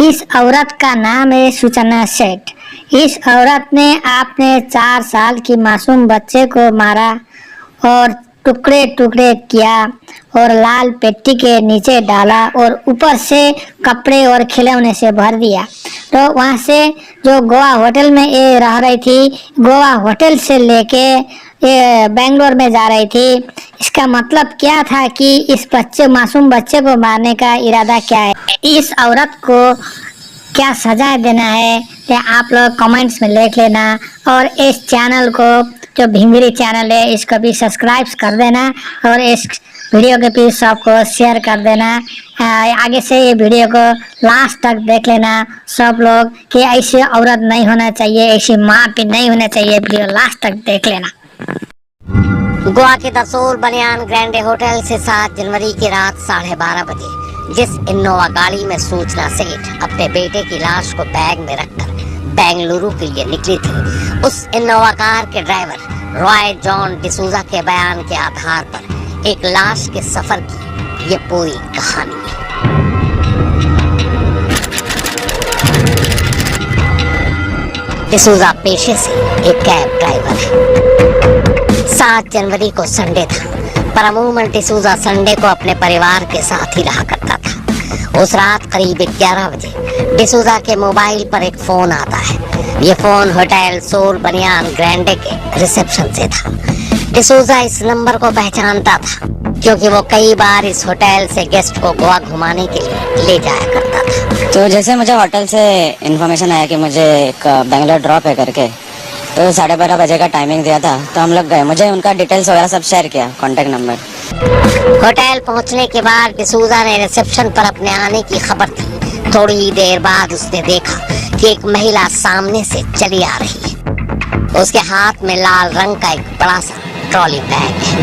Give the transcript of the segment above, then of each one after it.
इस औरत का नाम है सूचना सेठ। इस औरत ने आपने 4 साल की मासूम बच्चे को मारा और टुकड़े टुकड़े किया और लाल पेट्टी के नीचे डाला और ऊपर से कपड़े और खिलौने से भर दिया। तो वहाँ से जो गोवा होटल में ये रह रही थी, गोवा होटल से लेके ये बेंगलोर में जा रही थी। इसका मतलब क्या था कि इस मासूम बच्चे को मारने का इरादा क्या है, इस औरत को क्या सजा देना है, ये आप लोग कमेंट्स में लिख लेना। और इस चैनल को, जो भिंगरी चैनल है, इसको भी सब्सक्राइब कर देना और इस वीडियो के पीछे सबको शेयर कर देना। आगे से ये वीडियो को लास्ट तक देख लेना सब लोग कि ऐसी औरत नहीं होना चाहिए, ऐसी माँ भी नहीं होना चाहिए। वीडियो लास्ट तक देख लेना। गोवा के दसूर बनियान ग्रैंडे होटल से 7 जनवरी की रात 12:30 बजे जिस इनोवा गाड़ी में सूचना सेठ अपने बेटे की लाश को बैग में रखकर बेंगलुरु के लिए निकली थी, उस इनोवा कार के ड्राइवर रॉय जॉन डिसूजा के बयान के आधार पर एक लाश के सफर की ये पूरी कहानी है। डिसूजा पेशे से एक कैब ड्राइवर है। 7 जनवरी को संडे था, पर अमूमन डिसूजा संडे को अपने परिवार के साथ ही रहा करता था। उस रात करीब 11 बजे डिसूजा के मोबाइल पर एक फोन आता है। ये फोन होटल सोल बनियान ग्रैंडे के रिसेप्शन से था। डिसूजा इस नंबर को पहचानता था क्योंकि वो कई बार इस होटल से गेस्ट को गोवा घुमाने के लिए ले जाया करता था। तो जैसे मुझे होटल से इन्फॉर्मेशन आया कि मुझे एक बेंगलोर ड्रॉप है करके, तो 12:30 बजे का टाइमिंग दिया था, तो हम लोग गए। मुझे उनका डिटेल्स वगैरह सब शेयर किया, कॉन्टेक्ट नंबर। होटल पहुंचने के बाद डिसूजा ने रिसेप्शन पर अपने आने की खबर दी। थोड़ी देर बाद उसने देखा कि एक महिला सामने से चली आ रही है। उसके हाथ में लाल रंग का एक बड़ा सा ट्रॉली बैग है।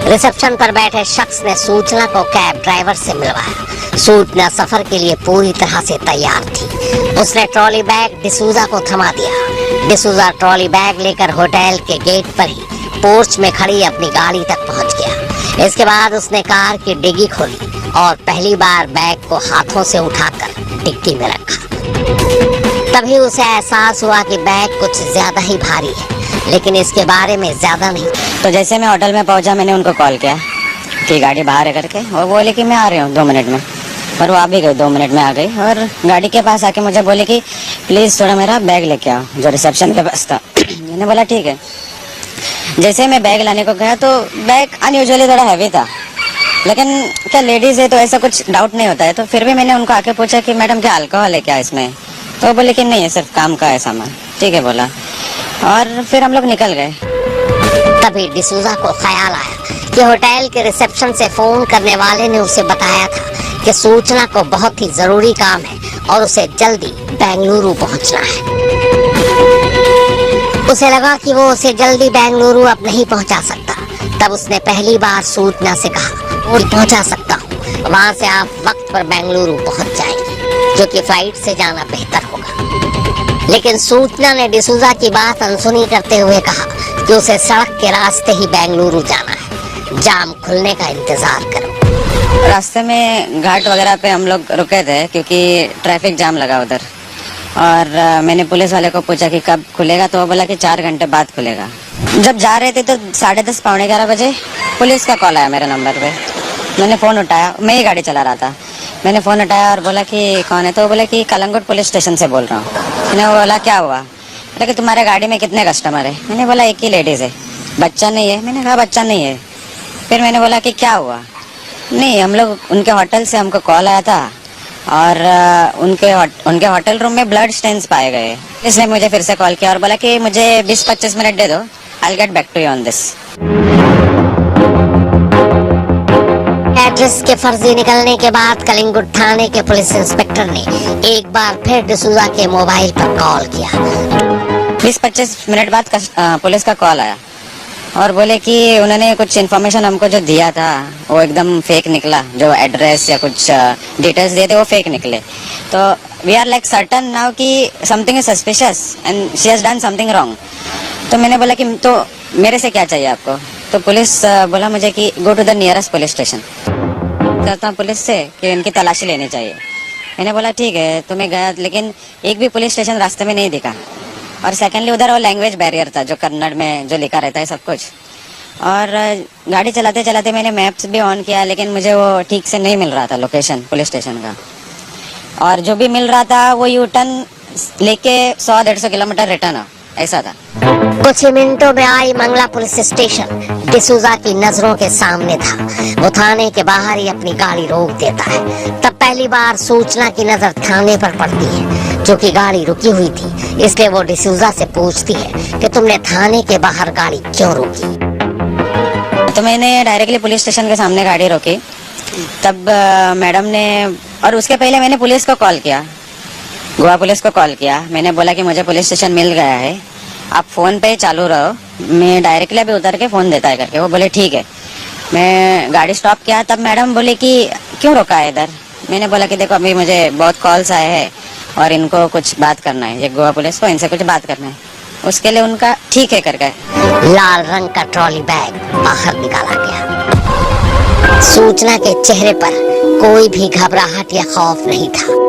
रिसेप्शन पर बैठे शख्स ने सूचना को कैब ड्राइवर से मिलवाया। सूचना सफर के लिए पूरी तरह से तैयार थी। उसने ट्रॉली बैग डिसूजा को थमा दिया। डिसूजा ट्रॉली बैग लेकर होटल के गेट पर ही पोर्च में खड़ी अपनी गाड़ी तक पहुंच गया। इसके बाद उसने कार की डिग्गी खोली और पहली बार बैग को हाथों से उठाकर डिग्गी में रखा। तभी उसे एहसास हुआ कि बैग कुछ ज्यादा ही भारी है, लेकिन इसके बारे में ज्यादा नहीं। तो जैसे मैं होटल में पहुंचा, मैंने उनको कॉल किया कि गाड़ी बाहर है करके, और बोले कि मैं आ रही हूँ 2 मिनट में। और वो आ भी गई, 2 मिनट में आ गई और गाड़ी के पास आके मुझे बोले कि प्लीज़ थोड़ा मेरा बैग लेके आओ, जो रिसेप्शन के पास था। मैंने बोला ठीक है। जैसे मैं बैग लाने को गया तो बैग अनयूजुअली थोड़ा हैवी था, लेकिन क्या लेडीज़ है तो ऐसा कुछ डाउट नहीं होता है। तो फिर भी मैंने उनको आके पूछा कि मैडम क्या अल्कोहल है क्या इसमें, तो वो बोले कि नहीं है, सिर्फ काम का है सामान। ठीक है बोला, और फिर हम लोग निकल गए। तभी डिसूजा को ख्याल आया कि होटल के रिसेप्शन से फोन करने वाले ने उसे बताया था कि सूचना को बहुत ही जरूरी काम है और उसे जल्दी बेंगलुरु पहुंचना है। उसे लगा कि वो उसे जल्दी बेंगलुरु अब नहीं पहुंचा सकता। तब उसने पहली बार सूचना से कहा, और पहुंचा सकता हूँ, वहाँ से आप वक्त पर बेंगलुरु पहुंच जाएंगे, जो कि फ्लाइट से जाना बेहतर होगा। लेकिन सूचना ने डिसूजा की बात अनसुनी करते हुए कहा कि उसे सड़क के रास्ते ही बेंगलुरु जाना है, जाम खुलने का इंतजार करो। रास्ते में घाट वगैरह पे हम लोग रुके थे क्योंकि ट्रैफिक जाम लगा उधर। और मैंने पुलिस वाले को पूछा कि कब खुलेगा, तो वो बोला कि 4 घंटे बाद खुलेगा। जब जा रहे थे तो 10:30 पौने 11 बजे पुलिस का कॉल आया मेरे नंबर पे। मैंने फ़ोन उठाया, मैं ही गाड़ी चला रहा था। मैंने फ़ोन उठाया और बोला कि कौन है, तो वो बोला कि कलंगुट पुलिस स्टेशन से बोल रहा हूँ। मैंने बोला क्या हुआ, बोला कि तुम्हारे गाड़ी में कितने कस्टमर है। मैंने बोला एक ही लेडीज़ है, बच्चा नहीं है। मैंने कहा बच्चा नहीं है। फिर मैंने बोला कि क्या हुआ, नहीं हम लोग उनके होटल से हमको कॉल आया था और उनके होटल रूम में ब्लड स्टेन्स पाए गए। इसने मुझे फिर से कॉल किया और बोला कि मुझे 20-25 मिनट दे दो, I will get back to you on this. Address के फर्जी निकलने के बाद कलिंगुट थाने के पुलिस इंस्पेक्टर ने एक बार फिर डिसूजा के मोबाइल पर कॉल किया। 20-25 मिनट बाद पुलिस का कॉल आया और बोले कि उन्होंने कुछ इन्फॉर्मेशन हमको जो दिया था वो एकदम फेक निकला। जो एड्रेस या कुछ डिटेल्स दिए थे वो फेक निकले। तो we are like certain now कि something is suspicious and she has done something wrong. तो मैंने बोला कि तो मेरे से क्या चाहिए आपको। तो पुलिस बोला मुझे कि go to the nearest police station. कहता हूँ पुलिस से कि इनकी तलाशी लेनी चाहिए। मैंने बोला ठीक है, तुम्हें गया, लेकिन एक भी पुलिस स्टेशन रास्ते में नहीं दिखा। और सेकेंडली उधर वो लैंग्वेज बैरियर था, जो कन्नड़ में जो लिखा रहता है सब कुछ। और गाड़ी चलाते चलाते मैंने मैप्स भी ऑन किया, लेकिन मुझे वो ठीक से नहीं मिल रहा था लोकेशन पुलिस स्टेशन का। और जो भी मिल रहा था वो यू टर्न लेके 100-150 किलोमीटर रिटर्न, ऐसा था। कुछ ही मिनटों में आई मंगला पुलिस स्टेशन डिसूजा की नजरों के सामने था। वो थाने के बाहर ही अपनी गाड़ी रोक देता है। तब पहली बार सूचना की नजर थाने पर पड़ती है, जो कि गाड़ी रुकी हुई थी। इसलिए वो डिसूजा से पूछती है कि तुमने थाने के बाहर गाड़ी क्यों रोकी। तो मैंने डायरेक्टली पुलिस स्टेशन के सामने गाड़ी रोकी। तब मैडम ने, और उसके पहले मैंने पुलिस को कॉल किया, गोवा पुलिस को कॉल किया। मैंने बोला कि मुझे पुलिस स्टेशन मिल गया है, आप फोन पे चालू रहो, मैं डायरेक्टली अभी उतर के फोन देता है करके। वो बोले ठीक है। मैं गाड़ी स्टॉप किया, तब मैडम बोले कि क्यों रोका है इधर। मैंने बोला कि देखो अभी मुझे बहुत कॉल्स आए हैं और इनको कुछ बात करना है, ये गोवा पुलिस को इनसे कुछ बात करना है। उसके लिए उनका ठीक है करके लाल रंग का ट्रॉली बैग बाहर निकाला गया। सूचना के चेहरे पर कोई भी घबराहट या खौफ नहीं था।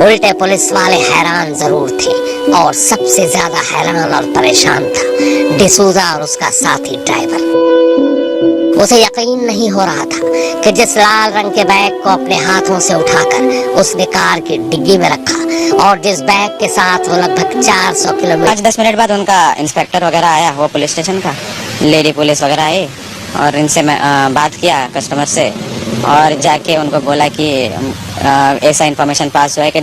उल्टे पुलिस वाले हैरान जरूर थे, और सबसे ज्यादा हैरान और परेशान था डिसूजा और उसका साथी ड्राइवर। उसे यकीन नहीं हो रहा था कि जिस लाल रंग के बैग को अपने हाथों से उठाकर उसने कार की डिग्गी में रखा, और जिस बैग के साथ वो लगभग 400 किलोमीटर 5-10 मिनट बाद उनका इंस्पेक्टर वगैरह आया, वो पुलिस स्टेशन का लेडी पुलिस वगैरह आए, और इनसे मैं बात किया कस्टमर से, और जाके उनको बोला कि ऐसा इन्फॉर्मेशन पास हुआ है कि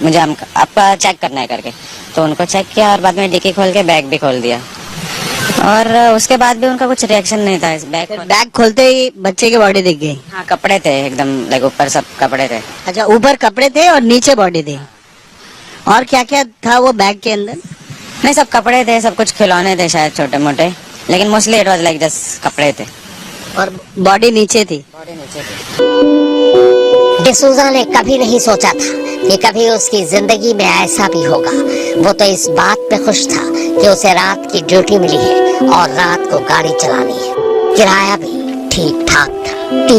मुझे आपका चेक करना है करके। तो उनको चेक किया और बाद में डिक्की खोल के बैग भी खोल दिया, और उसके बाद भी उनका कुछ रिएक्शन नहीं था। इस बैग खोलते ही बच्चे की बॉडी दिख गई। हाँ, कपड़े थे एकदम, लाइक ऊपर सब कपड़े थे। अच्छा, ऊपर कपड़े थे और नीचे बॉडी थी। और क्या क्या था वो बैग के अंदर? नहीं, सब कपड़े थे, सब कुछ खिलौने थे शायद छोटे मोटे, लेकिन mostly it was like just कपड़े थे। और बॉडी नीचे थी। डिसूजा ने कभी नहीं सोचा था कि कभी उसकी जिंदगी में ऐसा भी होगा। वो तो इस बात पे खुश था कि उसे रात की ड्यूटी मिली है और रात को गाड़ी चलानी है। किराया भी ठीक ठाक था।